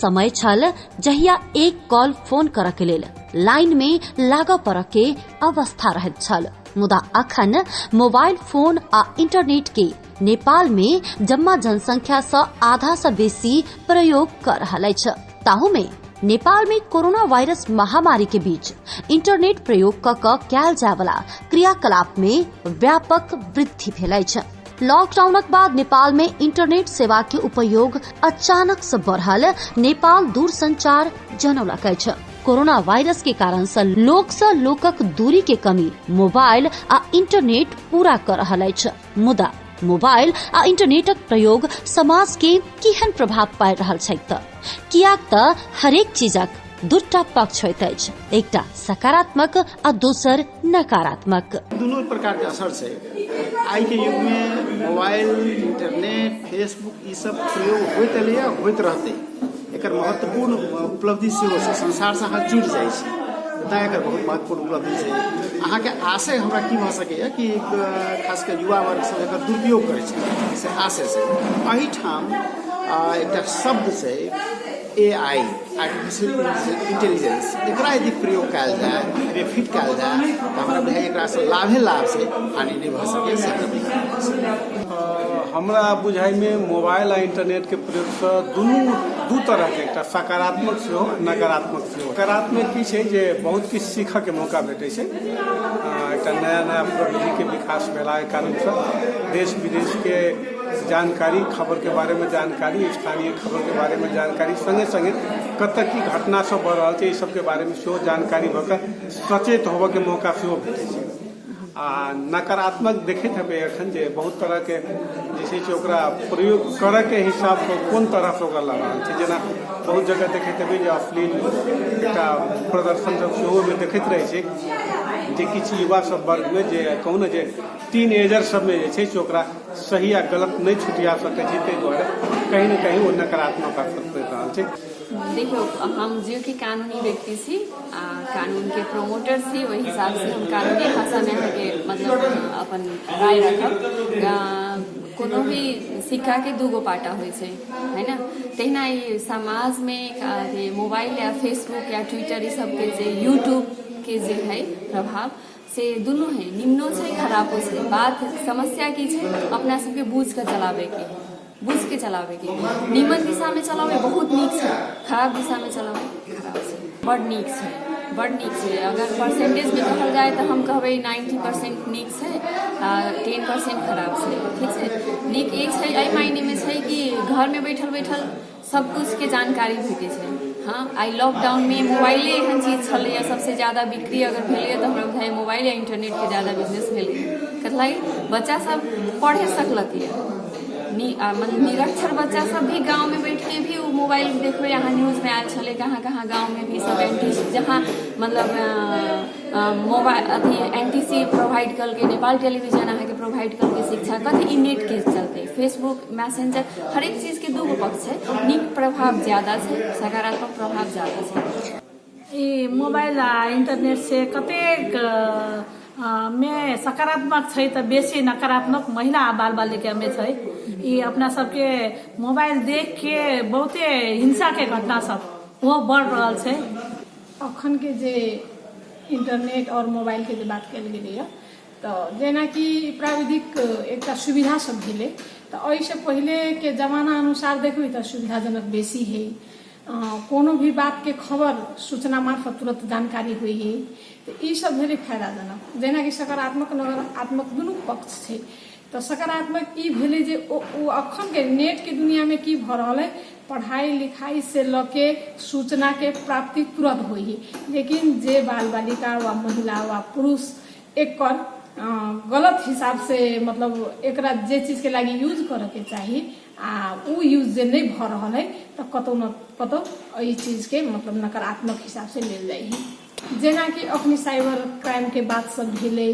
समय छल जहिया एक कॉल फोन करऽ के लेल लाइन में लागऽ पड़ऽ के अवस्था रहैत छल। मुदा अखन मोबाइल फोन आ इंटरनेट के नेपाल में जम्मा जनसंख्या सँ आधा सँ बेसी प्रयोग कर रहल अछि। ताहू में नेपाल में कोरोना वायरस महामारी के बीच इंटरनेट प्रयोग क कयल जाय वाला क्रियाकलाप में व्यापक वृद्धि भेल अछि। लॉकडाउनक बाद नेपाल में इंटरनेट सेवा के उपयोग अचानक से बढ़ल नेपाल दूरसंचार जनौलक अछि। कोरोना वायरस के कारण से लोक सँ लोकक दूरी के कमी मोबाइल आ इंटरनेट पूरा कर रहल अछि। मुदा मोबाइल आ इंटरनेटक प्रयोग समाज के केहन प्रभाव पाबि रहल छै कियाक त हरेक चीजक दूटा पक्ष होइत अछि, एकटा सकारात्मक आ दोसर नकारात्मक। दोनों प्रकार के असर छै। आई के युग में मोबाइल, इंटरनेट, फेसबुक ई सब प्रयोग होइत एलैया, होइत रहतै। एकर महत्वपूर्ण उपलब्धि सेहो छै। संसार से अहाँ जुड़ जाइ छै तैं एकर बहुत महत्वपूर्ण उपलब्धि छै। अहाँ के आशय हमरा की भऽ सकैया कि खास कर युवा वर्ग सब एकर दुरुपयोग करै छै से आशय से एहि ठाम एकटा शब्द छै AI, आर्टिफिशियल इंटेलिजेंस। एकरा यदि प्रयोग कयल जाय, एहिमे फिट कयल जाय तऽ हमरा बुझाइया एकरा से लाभे लाभ से हानि नहि भऽ सकै से हमरा बुझाइ में मोबाइल आ इंटरनेट के प्रयोग से दू तरह के एकटा सकारात्मक सेहो नकारात्मक सेहो। सकारात्मक की छै जे बहुत किछु सीखऽ के मौका भेटै छै। एकटा नया नया प्रविधि के विकास भेला के कारण से देश विदेश के जानकारी, खबर के बारे में जानकारी, स्थानीय खबर के बारे में जानकारी, संगे संगे कतऽ की घटना सब भऽ रहल छै ई सब के बारे में सेहो जानकारी भऽ कऽ सचेत होबऽ के मौका सेहो भेटै छै। आ नकारात्मक देखैत हेबै एखन जे बहुत तरह के जे छै से ओकरा प्रयोग करऽ के हिसाब से कोन तरह से ओकरा लऽ रहल छै। जेना बहुत जगह देखैत हेबै जे अश्लील एकटा प्रदर्शन सब सेहो में देखैत रहै छै जे किछु युवा सब वर्ग में जे कहू ने जे टीनएजर सब में जे छै से ओकरा सही आ गलत नहीं छुटिया सकै छै, ताहि दुआरे कहीं न कहीं वो नकारात्मक असर पड़ि रहल छै। देखियो, हम जो कि कानूनी व्यक्ति छी, कानून के प्रोमोटर छी, वही हिसाब से हम कानूनी भाषा में मतलब अपन राय रखब। कोनो भी सिक्का के दूगो पाटा होइ छै, है ना। तहिना ई समाज में मोबाइल या फेसबुक या ट्विटर ई सब के जे यूट्यूब के जे है प्रभाव से दुनू है, निम्नो छै खराबो छै। बात समस्या की छै, अपना सबके बूझ के चलावे के, बुझ के चलावे के। निमन दिशा में चलावे बहुत नीक छै, खराब दिशा में चलावे खराब छै। बड़ नीक छै, बड़ नीक छै। अगर परसेंटेज में कहल जाए तो हम कहबै 90% नीक छै, 10% खराब छै। ठीक छै। नीक एक छै एहि मायने में छै कि घर में बैठल बैठल सब कुछ के जानकारी भेटै छै। हाँ, आई लॉकडाउन में मोबाइले एहन चीज छलैया सबसे ज्यादा बिक्री अगर भेलैया तो हमरा बुझाइया मोबाइल या इंटरनेट के ज्यादा बिजनेस भेलैया। कथी बच्चा सब पढ़े सकलक या मतलब निरक्षर बच्चा सब भी गांव में बैठ के भी वो मोबाइल देखो, यहाँ न्यूज में आयल छले कहाँ कहाँ गांव में भी सब एनटीसी जहाँ मतलब मोबाइल अथी एनटीसी प्रोवाइड कर के, नेपाल टेलीविजन अहाँ के प्रोवाइड कर के शिक्षा कथी नेट के चलते फेसबुक मैसेंजर हर एक चीज के दूगो पक्ष है। नीक प्रभाव ज्यादा है, सकारात्मक प्रभाव ज्यादा है। मोबाइल आ इंटरनेट से कतेक में सकारात्मक छै तो बेसी नकारात्मक महिला आ बाल बालिका में छै। ई अपना सबके मोबाइल देख के बहुते हिंसा के घटना सब वो बढ़ रहा है। अखन के जे इंटरनेट और मोबाइल के जे बात कल गई तो जेना कि प्राविधिक एक सुविधा सब भेले तो ऐसे पहले के जमाना अनुसार देखो तो सुविधाजनक बेसी है। कोनो भी बात के खबर सूचना मार्फत तुरंत जानकारी हुई है तो ये सब भेले फायदाजनक। जेना कि सकारात्मक नकारात्मक दुनू पक्ष है। तो सकारात्मक ई भेले जे ओ अखन के नेट के दुनिया में की भ रहा है, पढ़ाई लिखाई से लके सूचना के प्राप्ति तुरंत हुई है। लेकिन जे बाल बालिका व महिला व पुरुष एक गलत हिसाब से मतलब एकरा जे चीज के लागी यूज करे के चाहिए उ यूज जे नहीं भ रहा है तो कतौ न कतौ ई चीज के मतलब नकारात्मक हिसाब से ले जाए है। जेना कि अपनी साइबर क्राइम के बात सब भेले,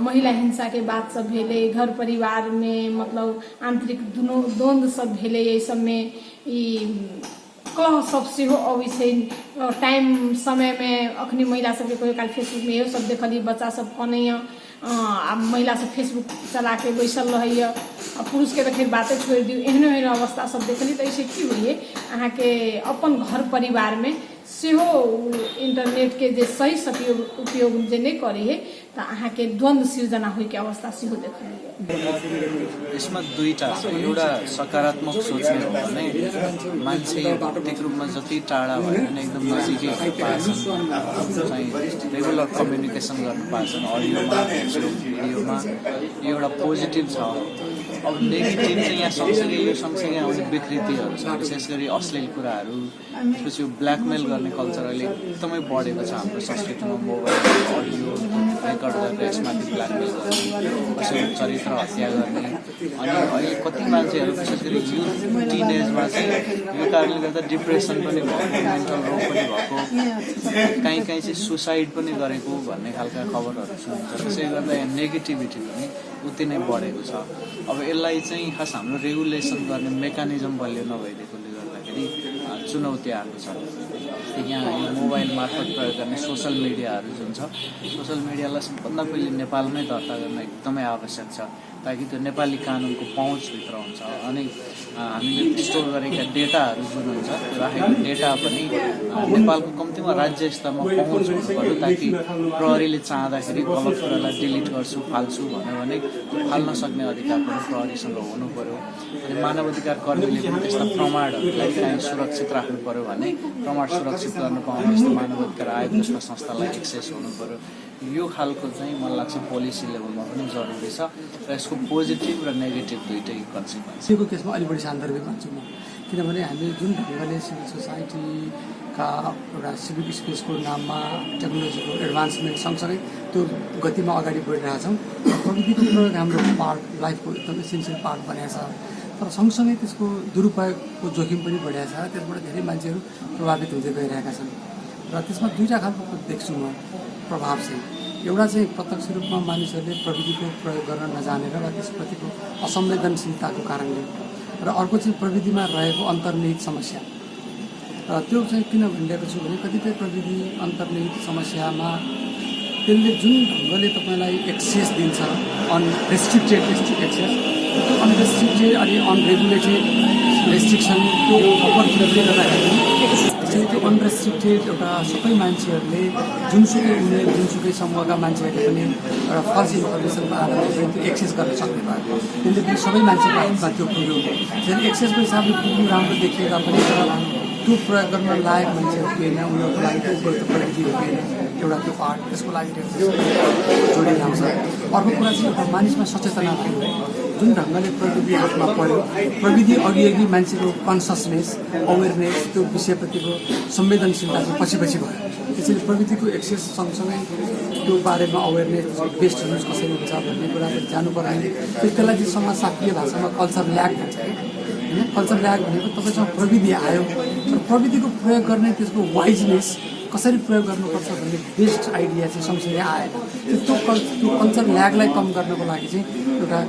महिला हिंसा के बात सब भेले, घर परिवार में मतलब आंतरिक द्वंद्व सब भेले, ये सब में कह सब सेहो अबै छै। टाइम समय में अखनी महिला सबके कोई काल फेसबुक में इहो सब देखली बच्चा सब कनैया आ महिला सब फेसबुक चला के बैसल रहैया पुरुष के तो खैर बातें छोड़ दियो एहन एहन अवस्था सब देखली तो ऐसे की हुई अहाँ के अपन घर परिवार में सेहो इंटरनेट के जे सही उपयोग जे नहीं करी है तो अहाँ के द्वंद्व सिर्जना हुई के अवस्था सेहो देखली यसमा दुईटा छ एउटा सकारात्मक सोच्ने हो भने मान्छे भौतिक रूपमा जति टाढा भयो भने एकदम नजिकै पाछन् चाहिँ रेगुलर कम्युनिकेसन गर्न पाछन् अडियोमा भिडियोमा यो एउटा पोजिटिभ छ अब नेगेटिभ चाहिँ यहाँ सँगसँगै आउने विकृतिहरू छ विशेष गरी अश्लील कुराहरू त्यसपछि ब्ल्याकमेल गर्ने कल्चर अहिले एकदमै बढेको छ हाम्रो संस्कृतिमा मोबाइल अडियो रेकर्ड गरेर यसमाथि ब्ल्याकमेल गर्ने चरित्र हत्या गर्ने अनि अहिले कति मान्छेहरू विशेष गरी युथ टिनेजमा चाहिँ यो कारणले गर्दा डिप्रेसन पनि भएको मेन्टल रोग पनि भएको कहीँ चाहिँ सुसाइड पनि गरेको भन्ने खालका खबरहरू सुनिन्छ त्यसैले गर्दा यहाँ नेगेटिभिटी पनि उति नै बढेको छ अब यसलाई चाहिँ खास हाम्रो रेगुलेसन गर्ने मेकानिजम बलियो नभइदिएकोले गर्दाखेरि चुनौती आएको छ यहाँ यो मोबाइल मार्फत प्रयोग गर्ने सोसल मिडियाहरू जुन छ सोसल मिडियालाई सबभन्दा पहिले नेपालमै दर्ता गर्न एकदमै आवश्यक छ ताकि त्यो नेपाली कानुनको पहुँचभित्र हुन्छ अनि हामीले स्टोर गरेका डेटाहरू जुन हुन्छ त्यो राखेको डेटा पनि नेपालको कम्तीमा राज्य स्तरमा पहुँच हुनु पर्यो ताकि प्रहरीले चाहँदाखेरि गलत कुरालाई डिलिट गर्छु फाल्छु भन्यो भने फाल्न सक्ने अधिकार पनि प्रहरीसँग हुनु पर्यो अनि मानव अधिकार कर्मीले पनि त्यस्ता प्रमाणहरूलाई काहीँ सुरक्षित राख्नु पर्यो भने प्रमाण सुरक्षित गर्न पाउने जस्तो मानव अधिकार आयोग जस्ता संस्थालाई एक्सेस हुनु पर्यो यो खालको चाहिँ मलाई लाग्छ पोलिसी लेभलमा पनि जरुरी छ र यसको पोजिटिभ र नेगेटिभ दुईटै कन्सिक्वेन्सको केसमा अलि बढी सान्दर्भिक मान्छु म किनभने हामी जुन ढङ्गले सिभिल सोसाइटीका एउटा सिभिक स्पेसको नाममा टेक्नोलोजीको एडभान्समेन्ट सँगसँगै त्यो गतिमा अगाडि बढिरहेछौँ प्रविधिको प्रयोग हाम्रो पार्ट लाइफको एकदम एसेन्सियल पार्ट बनेको छ तर सँगसँगै त्यसको दुरुपयोगको जोखिम पनि बढेको छ त्यसबाट धेरै मान्छेहरू प्रभावित हुँदै गइरहेका छन् र त्यसमा दुईवटा खालको देख्छु म प्रभाव चाहिँ एउटा चाहिँ प्रत्यक्ष रूपमा मानिसहरूले प्रविधिको प्रयोग गर्न नजानेर वा त्यसप्रतिको असंवेदनशीलताको कारणले र अर्को चाहिँ प्रविधिमा रहेको अन्तर्निहित समस्या र त्यो चाहिँ किन भनिरहेको छु भने कतिपय प्रविधि अन्तर्निहित समस्यामा त्यसले जुन ढङ्गले तपाईँलाई एक्सेस दिन्छ अनरेस्ट्रिक्टेड एक्सेस त्यो अनरेस्ट्रिक्टेड अनि अनरेगुलेटेड रेस्ट्रिक्सन त्यो अपर्च्युनिटीले गर्दाखेरि त्यो अनरेस्ट्रिक्टेड एउटा सबै मान्छेहरूले जुनसुकै उमेर जुनसुकै समूहका मान्छेहरूले पनि एउटा फल्स इन्फर्मेसनको आधारमा त्यो एक्सेस गर्न सक्ने भयो त्यसले पनि सबै मान्छेको हातमा त्यो पुग्यो त्यसले एक्सेसको हिसाबले पुग्नु राम्रो देखिएका पनि तर त्यो प्रयोग गर्न लायक मान्छेहरू थिएन उनीहरूको लागि त्यो उपयुक्त प्रविधि थिएन एउटा त्यो पार्ट त्यसको लागि जोडिन आउँछ अर्को कुरा चाहिँ एउटा मानिसमा सचेतना भयो जुन ढङ्गले प्रविधि हातमा पऱ्यो प्रविधि अघि मान्छेको कन्सियसनेस अवेरनेस त्यो विषयप्रतिको संवेदनशीलता चाहिँ पछि भयो त्यसैले प्रविधिको एक्सेस सँगसँगै त्यो बारेमा अवेरनेस बेस्ट युज कसरी हुन्छ भन्ने कुरा जानुपर्ने त्यसलाई चाहिँ समाजशास्त्रीय भाषामा कल्चर ल्याग भन्छ होइन कल्चर ल्याग भनेको तपाईँसँग प्रविधि आयो तर प्रविधिको प्रयोग गर्ने त्यसको वाइजनेस कसरी प्रयोग गर्नुपर्छ भन्ने बेस्ट आइडिया चाहिँ सँगसँगै आएन त्यो कल्चर ल्यागलाई कम गर्नको लागि चाहिँ एउटा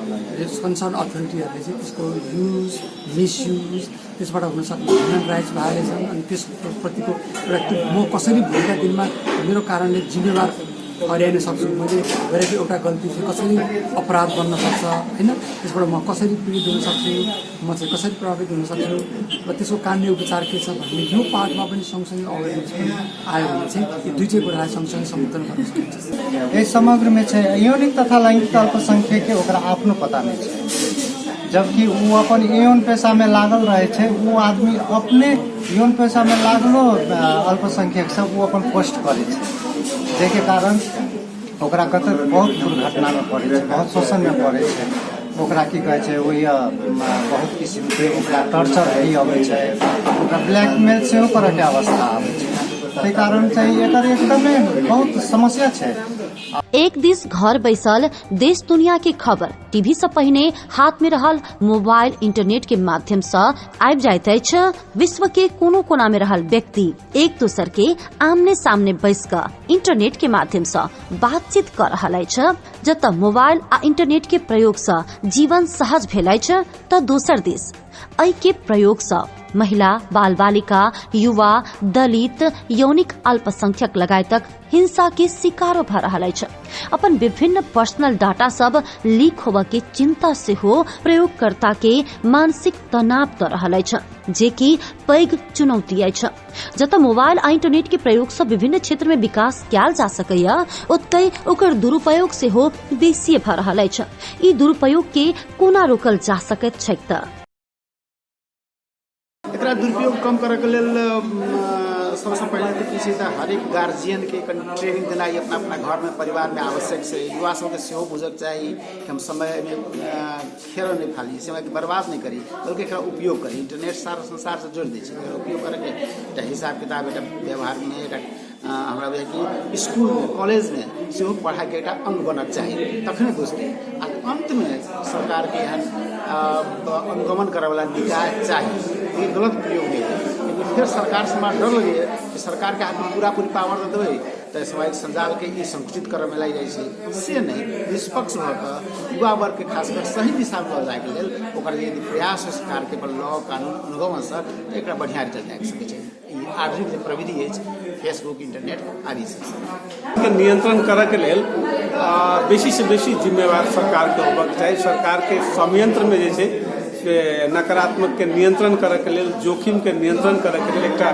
कन्सर्न अथोरिटीहरूले चाहिँ त्यसको युज मिसयुज त्यसबाट हुनसक्ने ह्युमन राइट्स भायोलेसन अनि त्यसप्रतिको एउटा म कसरी भोलिका दिनमा मेरो कारणले जिम्मेवार हराइन सक्छु मैले गरेको एउटा गल्ती चाहिँ कसरी अपराध बन्न सक्छ होइन त्यसबाट म कसरी पीडित हुन सक्छु म चाहिँ कसरी प्रभावित हुन सक्छु र त्यसको कानुनी उपचार के छ भन्ने यो पार्टमा पनि सँगसँगै अवेरनेस पनि आयो भने चाहिँ यो दुईटै कुरालाई सँगसँगै सम्बोधन गर्न सकिन्छ यस समग्रमा चाहिँ यौनिक तथा लैंगिक अल्पसंख्यक के ओकरा आफ्नो पता नहीं है जबकि वो अपन यौन पेशा में लागल रहे थे वो आदमी अपने यौन पेशा में लागलो अल्पसंख्यक से वो अपन पोस्ट करे जाहिके कारण ओकरा कतऽ बहुत दुर्घटना में पड़े बहुत शोषण में पड़े ओकरा की कहे छै वही बहुत किस्म के ओकरा टॉर्चर भी अबै छै ओकरा ब्लैकमेल सेहो करे के अवस्था आबै छै ताहि कारण चाहिँ एकर एकदमै बहुत समस्या छै एक दिस घर बैसल देश दुनिया के खबर टीवी से पहिने हाथ में रहल मोबाइल इंटरनेट के माध्यम से आबि जाइत अछि विश्व के कोनो कोना में रहल व्यक्ति एक दोसर के आमने सामने बैस क इंटरनेट के माध्यम से बातचीत कर रहल अछि जत मोबाइल आ इंटरनेट के प्रयोग से जीवन सहज भेल अछि त दोसर दिस एहि के प्रयोग से महिला, बालबालिका, युवा, दलित, यौनिक अल्पसंख्यक लगायतक हिंसा के शिकारो भ रहल अछि। अपन विभिन्न पर्सनल डाटा सब लीक होबा के चिंता से हो प्रयोगकर्ता के मानसिक तनाव द रहल अछि, जे कि पैघ चुनौती अछि। जत मोबाइल आ इंटरनेट के प्रयोग से विभिन्न क्षेत्र में विकास कयल जा सकैया, ओतै ओकर दुरुपयोग से हो बेसी भ रहल अछि। ई दुरुपयोग के कोना रोकल जा सकैत छैक त? एकरा दुरुपयोग कम करय के लेल सबसे पहले तो किसी हरेक गार्जियन के ट्रेनिंग देना अपना अपना घर में परिवार में आवश्यक है। युवा सबके सेहो बुझक चाहिए कि हम समय में खेल नहीं फाली, समय के बर्बाद नहीं करी, बल्कि एकरा उपयोग करी। इंटरनेट सारा संसार से जोड़ दै छै, उपयोग करके एकटा हिसाब किताब, एकटा व्यवहार में, एकटा हमरा बुझाइ कि स्कूल में, कॉलेज में सेहो पढ़ाई के एकटा अंग बनना चाहिए, तखने बुझतै। आ अंत में सरकार के एहन अनुगमन करे वाला निकाय चाहिए, ये गलत प्रयोग नहीं है। लेकिन फिर सरकार से डर लगे कि सरकार के हाथ में पूरा पूरी पावर दे देवे तो सामाजिक संजाल के ई संकुचित करे में लग जाए से नहीं, निष्पक्ष भऽ युवा वर्ग के खासकर सही दिशा में लऽ जाय के लेल ओकर यदि प्रयास है सरकार के लॉ कानून अनुगमन से तो एक बढ़िया रिजल्ट आबि सकै छै। ई आधुनिक जे प्रविधि अछि फेसबुक, इंटरनेट आदि से नियंत्रण करे के लेल बेसी से बेसी जिम्मेवार सरकार के होबाक चाही। सरकार के संयंत्र में जे छै से नकारात्मक के नियंत्रण करे के लेल, जोखिम के नियंत्रण करे के लेल एकटा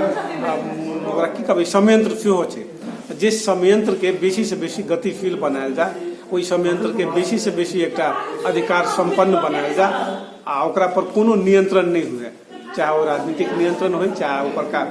ओकरा की कहबै संयंत्र सेहो छै। जे संयंत्र के बेसी से बेसी गतिशील बनायल जाय, ओहि संयंत्र के बेसी से बेसी एकटा अधिकार संपन्न बनायल जाय आ ओकरा पर कोनो नियंत्रण नहीं हुए, चाहे वो राजनीतिक नियंत्रण हो, चाहे ऊपर का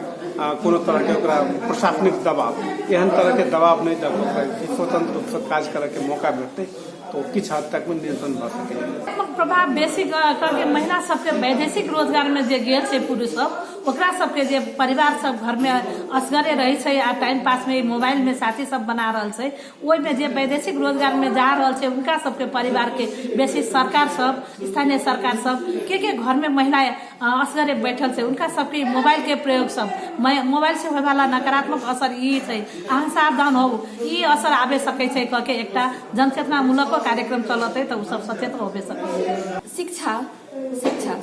कोनो तरह के ओकरा प्रशासनिक दबाव, एहन तरह के दबाव नहीं जब स्वतंत्र रूप से काज करे के मौका भेटते तो किछ हद तक में नियंत्रण भ सके। प्रभाव बेसी करके महिला सबके वैदेशिक रोजगार में जे गेल छै पुरुष सब, ओकरा सबके जे परिवार सब घर में असगरे रहे छै आ टाइम पास में मोबाइल में साथी सब बना रहल छै, ओहि में जे वैदेशिक रोजगार में जा रहल छै उनका सबके परिवार के बेसी सरकार सब, स्थानीय सरकार सब के घर में महिला असगरे बैठल छै, उनका सबके मोबाइल के प्रयोग सब, मोबाइल से होय वाला नकारात्मक असर ई छै। अहाँ सावधान हो, ई असर आबे सकै छै कह के एकटा जनचेतना मूलक कार्यक्रम चलते तो सब सचेत होबे सके। शिक्षा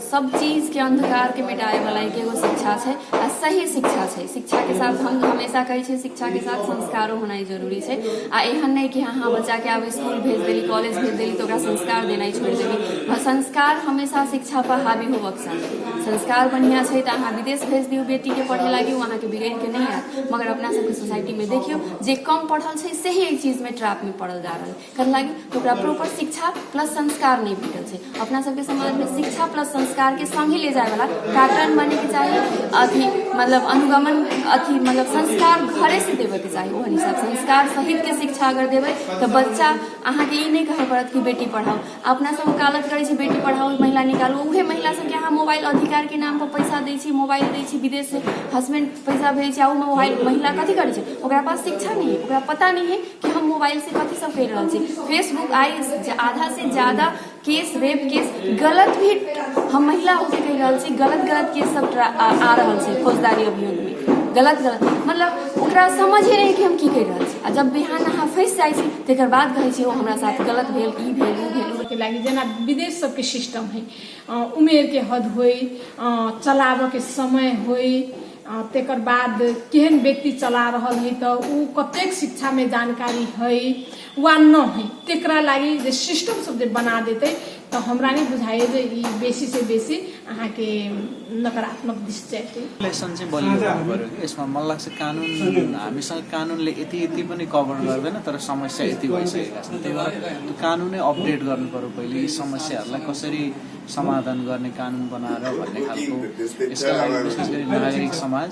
सब चीज के अंधकार के मिटाए वाला एगो शिक्षा है, आ सही शिक्षा है। शिक्षा के साथ हम हमेशा कहै छै शिक्षा के साथ संस्कारो होना जरूरी है। आ एहन नहीं कि हाँ बच्चा के आब स्कूल भेज देली, कॉलेज भेज देली तो संस्कार देना छोड़ देली। संस्कार हमेशा शिक्षा पर हावी होबक चाही। संस्कार बढ़िया है तो अहाँ विदेश भेज दियो बेटी के पढ़े लगी, वहाँ के बिगड़ के नहीं आयत। मगर अपना सबके सोसाइटी में देखियो जे कम पढ़ल है से ही एक चीज में ट्रैप में पड़ल जा रहा है कर लगी, तो प्रॉपर शिक्षा प्लस संस्कार नहीं भेटल है। अपना सबके समाज में शिक्षा प्लस संस्कार के संग ही ले जाए वाला पैटर्न बने के चाहिए। अथी मतलब अनुगमन अथी मतलब संस्कार घरे से देवे के चाहिए। वही हिसाब संस्कार सहित के शिक्षा अगर देवे तो बच्चा अहाँ के ई नहीं कहे पड़त कि बेटी पढ़ाओ। अपना सब वकालत करे छी बेटी पढ़ाओ महिला निकालो, उहे महिला सब के अहाँ मोबाइल अधिकार के नाम पर पैसा दै छी, मोबाइल दै छी, विदेश से हस्बैंड पैसा भेजे छी, आउ मोबाइल महिला कथी करे छै, ओकरा पास शिक्षा नहीं है, ओकरा पता नहीं है कि हम मोबाइल से कथी सब कर रहल छी। फेसबुक आई आधा से ज्यादा केस, रेप केस, गलत भी हम महिला होके कह रहल छी, गलत केस सब आ रहल छै फौजदारी अभियोग में। गलत मतलब ओकरा समझे नहीं कि हम की कह रहल छी। आ जब बिहान अहाँ फंस जाइ छी तकर बाद कहै छी ओ हमरा साथ गलत भेल, ई भेल, ऊ भेल। के लागि जेना विदेश सबके सिस्टम है, उमेर के हद होई, चलाबऽ के समय होई, तेकर बाद केहन व्यक्ति चला रहल है तो उ कतेक शिक्षा में जानकारी है वा न है, तेकरा लागि जे सिस्टम सब जे बना देते तो हमरा नहीं बुझाइए जे ई बेसी से बेसी अहाँ के नकारात्मक दिश चाहिए। लेसन चाहिँ बलियो गर्नु पर्यो। यसमा मलाई लाग्छ कानुन, हामीसँग कानुनले यति पनि कभर गर्दैन, तर समस्या यति भइसकेका छन्। त्यही भएर त्यो कानुनै अपडेट गर्नु पर्यो पहिले, यी समस्याहरूलाई कसरी समाधान गर्ने कानुन बनाएर भन्ने खालको। यसका लागि विशेष गरी नागरिक समाज,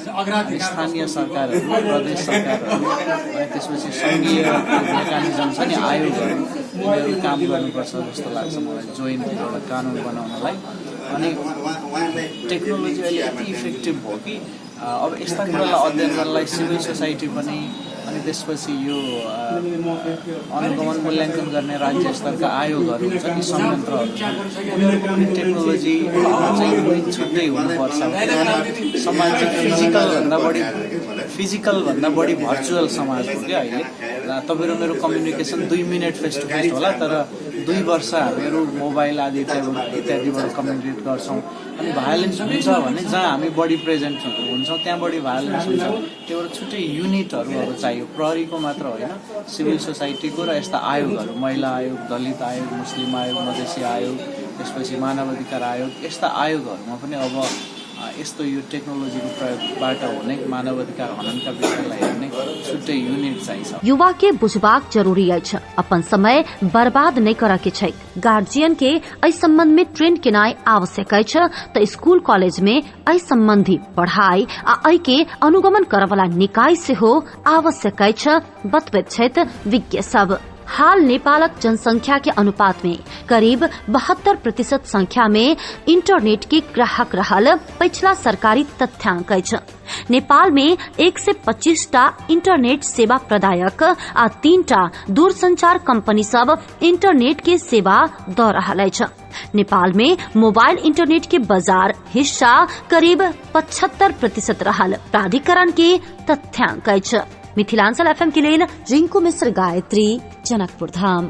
स्थानीय सरकारहरू, प्रदेश सरकारहरू अनि त्यसपछि सङ्घीय मेकानिजम छ नि आयोगहरू, यिनीहरू काम गर्नुपर्छ जस्तो लाग्छ मलाई जोइन्ट एउटा कानुन बनाउनलाई। अनि टेक्नोलोजी अहिले यति इफेक्टिभ हो कि अब यस्ता कुरालाई अध्ययन गर्नलाई सिभिल सोसाइटी पनि अनि त्यसपछि यो अनुगमन मूल्याङ्कन गर्ने राज्य स्तरका आयोगहरू हुन्छ नि, संयन्त्रहरू छन्, उनीहरूको पनि टेक्नोलोजी चाहिँ छुट्टै हुनुपर्छ। समाज चाहिँ फिजिकलभन्दा बढी भर्चुअल समाज हो क्या अहिले। तपाईँ र मेरो कम्युनिकेसन 2 मिनट फेस टु फेस होला, तर 2 वर्ष हामीहरू मोबाइल आदि इत्यादिबाट कम्युनिकेट गर्छौँ अनि भायोलेन्स हुन्छ भने जहाँ हामी बढी प्रेजेन्ट हुन्छौँ त्यहाँ बढी भायोलेन्स हुन्छ। त्यो भएर छुट्टै युनिटहरू अब चाहियो, प्रहरीको मात्र होइन, सिभिल सोसाइटीको र यस्ता आयोगहरू, महिला आयोग, दलित आयोग, मुस्लिम आयोग, मधेसी आयोग, त्यसपछि मानवाधिकार आयोग, यस्ता आयोगहरूमा पनि अब यस्तो यो टेक्नोलोजीको प्रयोगबाट हुने मानवाधिकार हननका विषयलाई हेर्ने छुट्टै युनिट चाहिन्छ। युवा के बुझबाक जरूरी अछि, अपन समय बर्बाद नहीं करे के छै। गार्जियन के एहि संबंध में ट्रेन केनाई आवश्यक अछि त स्कूल कॉलेज में एहि संबंधी पढ़ाई आ एहि के अनुगमन करवला निकाय सेहो आवश्यक अछि, बतबैत छथि विज्ञ सब। हाल नेपालक जनसंख्या के अनुपात में करीब 72% संख्या में इंटरनेट के ग्राहक रहल पिछला सरकारी तथ्यांक अछि। नेपाल में 125 टा इंटरनेट सेवा प्रदायक आ 3 टा दूरसंचार कंपनी सब इंटरनेट के सेवा द रहल अछि। नेपाल में मोबाइल इंटरनेट के बाजार हिस्सा करीब 75% रहल प्राधिकरण के तथ्यांक अछि। मिथिलांचल FM के लेल रिंकू मिश्र, गायत्री, जनकपुर धाम।